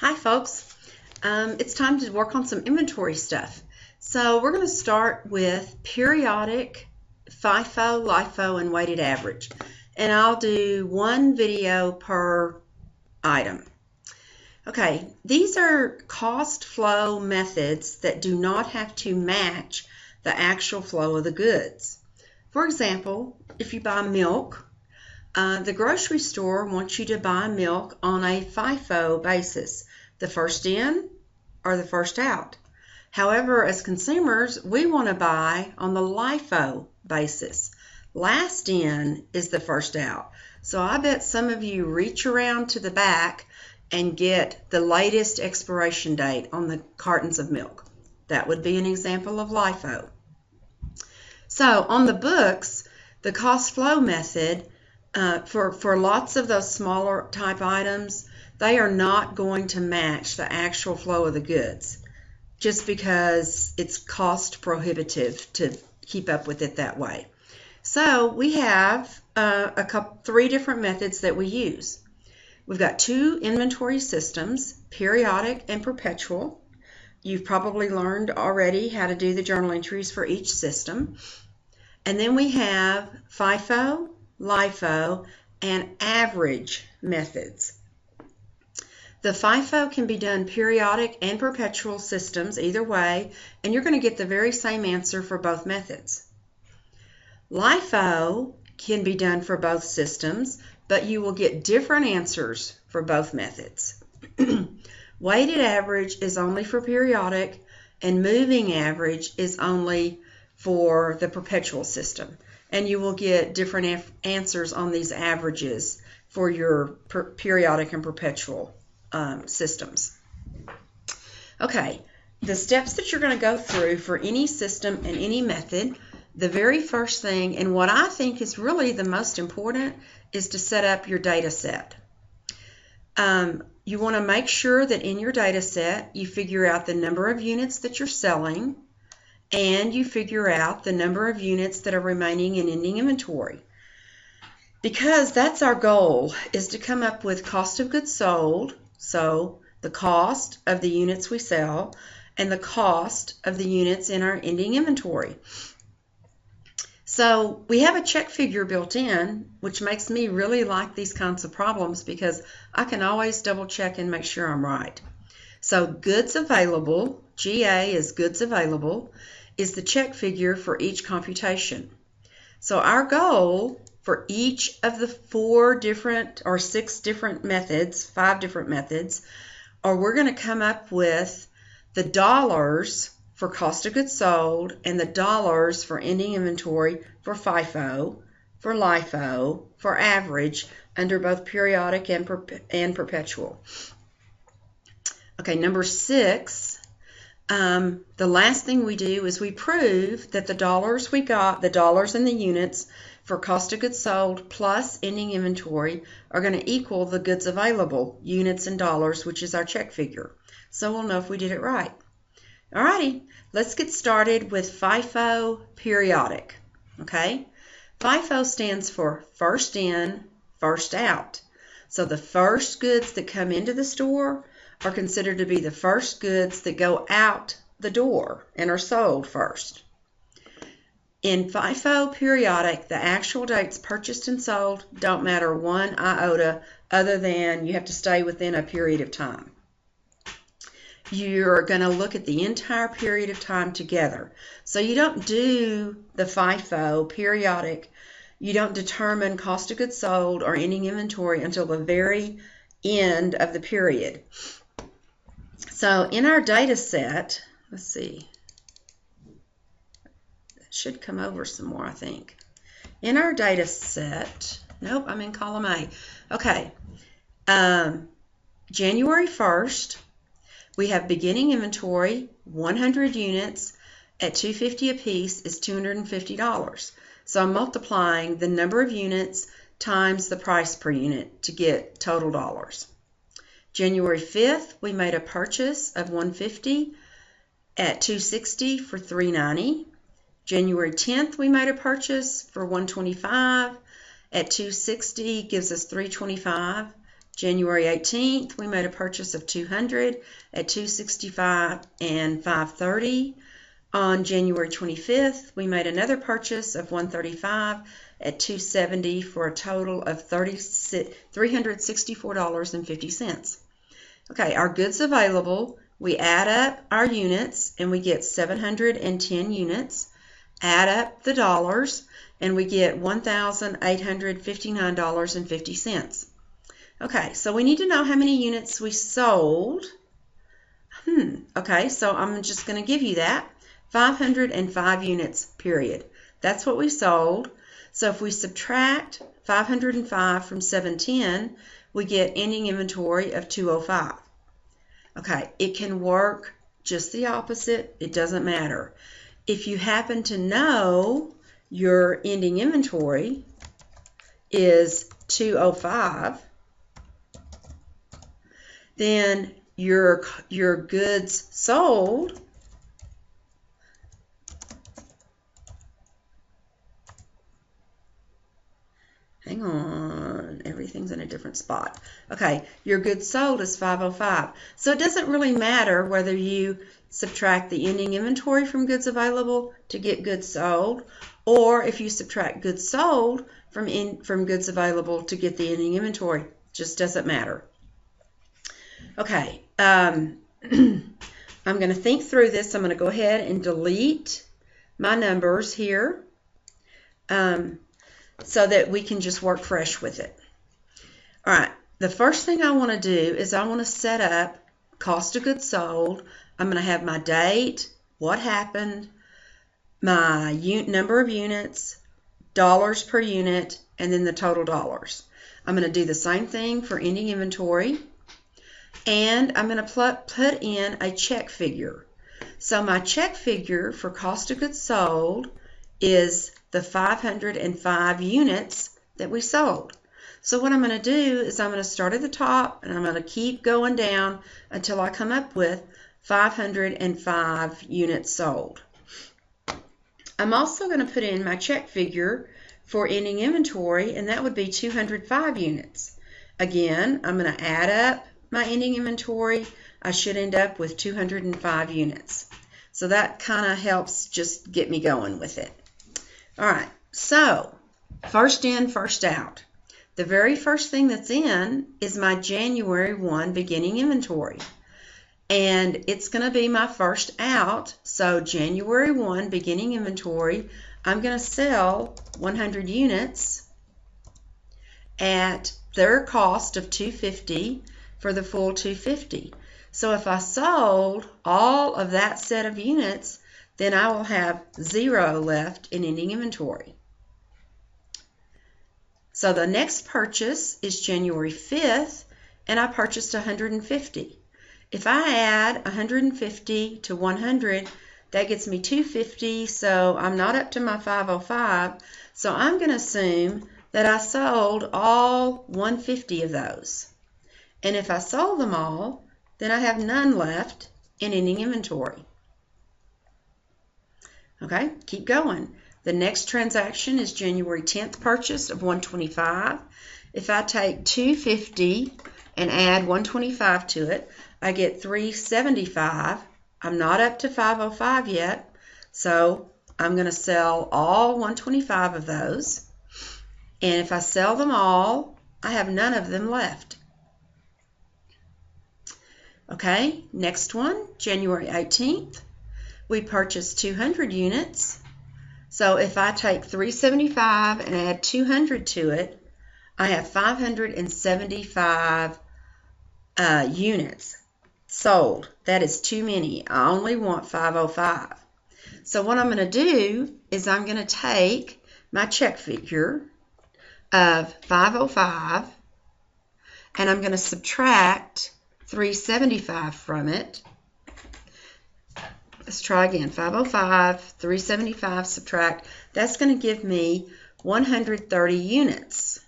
Hi folks, it's time to work on some inventory stuff. So we're going to start with periodic, FIFO, LIFO, and weighted average. And I'll do one video per item. Okay, these are cost flow methods that do not have to match the actual flow of the goods. For example, if you buy milk, the grocery store wants you to buy milk on a FIFO basis, the first in or the first out. However, as consumers, we want to buy on the LIFO basis. Last in is the first out. So I bet some of you reach around to the back and get the latest expiration date on the cartons of milk. That would be an example of LIFO. So on the books, the cost flow method, for lots of those smaller type items, they are not going to match the actual flow of the goods just because it's cost prohibitive to keep up with it that way. So we have three different methods that we use. We've got two inventory systems, periodic and perpetual. You've probably learned already how to do the journal entries for each system. And then we have FIFO, LIFO, and average methods. The FIFO can be done periodic and perpetual systems either way, and you're going to get the very same answer for both methods. LIFO can be done for both systems, but you will get different answers for both methods. Weighted average is only for periodic, and moving average is only for the perpetual system. And you will get different answers on these averages for your periodic and perpetual systems. Okay, the steps that you're going to go through for any system and any method, the very first thing, and what I think is really the most important, is to set up your data set. You want to make sure that in your data set you figure out the number of units that you're selling, and you figure out the number of units that are remaining in ending inventory. Because that's our goal, is to come up with cost of goods sold, so the cost of the units we sell, and the cost of the units in our ending inventory. So we have a check figure built in, which makes me really like these kinds of problems because I can always double check and make sure I'm right. So goods available, GA is goods available, is the check figure for each computation. So our goal for each of the 5 different methods, are we're going to come up with the dollars for cost of goods sold and the dollars for ending inventory for FIFO, for LIFO, for average under both periodic and perpetual. Okay, number 6. The last thing we do is we prove that the dollars we got, the dollars and the units for cost of goods sold plus ending inventory are going to equal the goods available, units and dollars, which is our check figure. So we'll know if we did it right. Alrighty, let's get started with FIFO periodic. Okay, FIFO stands for first in, first out. So the first goods that come into the store are considered to be the first goods that go out the door and are sold first. In FIFO periodic, the actual dates purchased and sold don't matter one iota other than you have to stay within a period of time. You're going to look at the entire period of time together. So you don't do the FIFO periodic, you don't determine cost of goods sold or ending inventory until the very end of the period. So in our data set, let's see, that should come over some more, I think. In our data set, nope, I'm in column A. Okay, January 1st, we have beginning inventory, 100 units at $2.50 a piece is $250. So I'm multiplying the number of units times the price per unit to get total dollars. January 5th, we made a purchase of 150 at $2.60 for $3.90. January 10th, we made a purchase for 125 at $2.60, gives us $3.25. January 18th, we made a purchase of 200 at $265 and $5.30. On January 25th, we made another purchase of $135 at $270 for a total of $364.50. Okay, our goods available, we add up our units and we get 710 units. Add up the dollars and we get $1,859.50. Okay, so we need to know how many units we sold. Okay, so I'm just going to give you that. 505 units, period. That's what we sold. So if we subtract 505 from 710, we get ending inventory of 205. Okay, it can work just the opposite. It doesn't matter. If you happen to know your ending inventory is 205, then your goods sold hang on, everything's in a different spot. Okay, your goods sold is 505. So it doesn't really matter whether you subtract the ending inventory from goods available to get goods sold, or if you subtract goods sold from goods available to get the ending inventory. It just doesn't matter. Okay, I'm going to think through this. I'm going to go ahead and delete my numbers here so that we can just work fresh with it. All right, the first thing I want to do is I want to set up cost of goods sold. I'm going to have my date, what happened, my number of units, dollars per unit, and then the total dollars. I'm going to do the same thing for ending inventory. And I'm going to put in a check figure. So my check figure for cost of goods sold is the 505 units that we sold. So what I'm going to do is I'm going to start at the top and I'm going to keep going down until I come up with 505 units sold. I'm also going to put in my check figure for ending inventory, and that would be 205 units. Again, I'm going to add up my ending inventory. I should end up with 205 units. So that kind of helps just get me going with it. All right, so first in, first out. The very first thing that's in is my January 1 beginning inventory. And it's going to be my first out. So January 1 beginning inventory, I'm going to sell 100 units at their cost of $250 for the full $250. So if I sold all of that set of units, then I will have 0 left in ending inventory. So the next purchase is January 5th, and I purchased 150. If I add 150 to 100, that gets me 250, so I'm not up to my 505. So I'm going to assume that I sold all 150 of those. And if I sold them all, then I have none left in ending inventory. Okay, keep going. The next transaction is January 10th purchase of 125. If I take 250 and add 125 to it, I get 375. I'm not up to 505 yet, so I'm going to sell all 125 of those. And if I sell them all, I have none of them left. Okay, next one, January 18th. We purchased 200 units. So if I take 375 and add 200 to it, I have 575 units sold. That is too many. I only want 505. So what I'm going to do is I'm going to take my check figure of 505 and I'm going to subtract 375 from it. Let's try again. 505, 375, subtract. That's going to give me 130 units.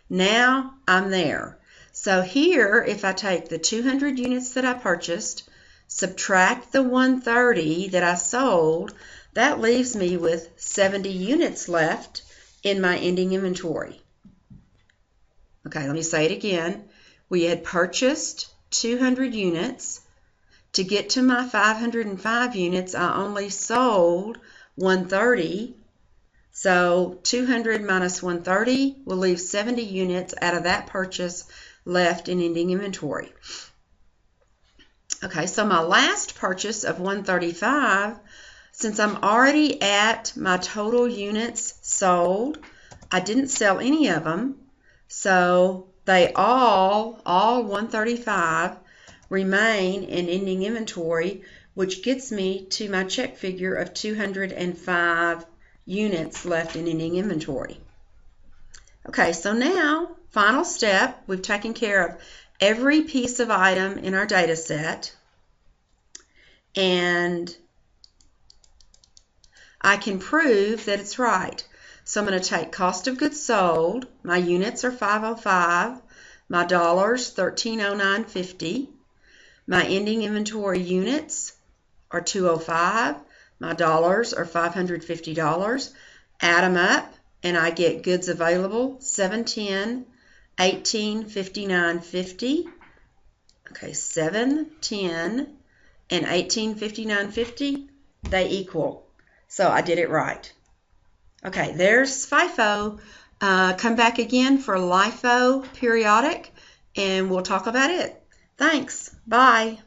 Now I'm there. So here, if I take the 200 units that I purchased, subtract the 130 that I sold, that leaves me with 70 units left in my ending inventory. Okay, let me say it again. We had purchased 200 units. To get to my 505 units, I only sold 130. So 200 minus 130 will leave 70 units out of that purchase left in ending inventory. Okay, so my last purchase of 135, since I'm already at my total units sold, I didn't sell any of them, so they all 135, remain in ending inventory, which gets me to my check figure of 205 units left in ending inventory. Okay, so now, final step, we've taken care of every piece of item in our data set, and I can prove that it's right. So I'm going to take cost of goods sold. My units are 505, my dollars 1309.50. My ending inventory units are 205. My dollars are $550. Add them up, and I get goods available 710, 1859.50. Okay, 710 and 1859.50, they equal. So I did it right. Okay, there's FIFO. Come back again for LIFO periodic, and we'll talk about it. Thanks. Bye.